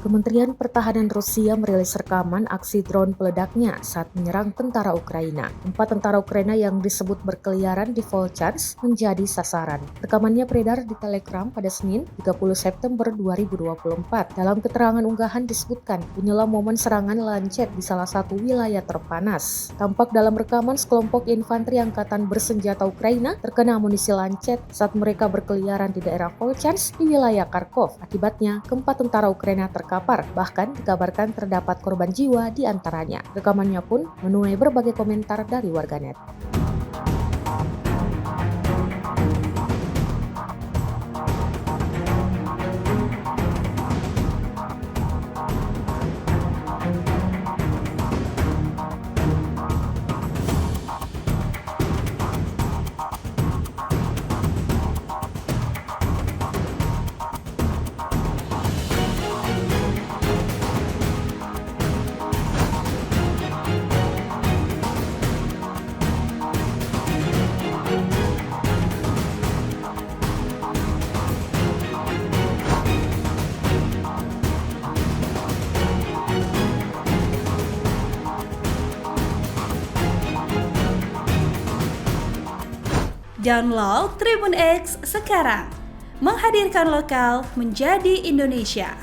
Kementerian Pertahanan Rusia merilis rekaman aksi drone peledaknya saat menyerang tentara Ukraina. 4 tentara Ukraina yang disebut berkeliaran di Volchansk menjadi sasaran. Rekamannya beredar di Telegram pada Senin, 30 September 2024. Dalam keterangan unggahan disebutkan, inilah momen serangan Lancet di salah satu wilayah terpanas. Tampak dalam rekaman sekelompok infanteri angkatan bersenjata Ukraina terkena amunisi Lancet saat mereka berkeliaran di daerah Volchansk di wilayah Kharkov. Akibatnya, keempat tentara Ukraina terkapar, bahkan dikabarkan terdapat korban jiwa di antaranya. Rekamannya pun menuai berbagai komentar dari warganet. Download Tribun X sekarang, menghadirkan lokal menjadi Indonesia.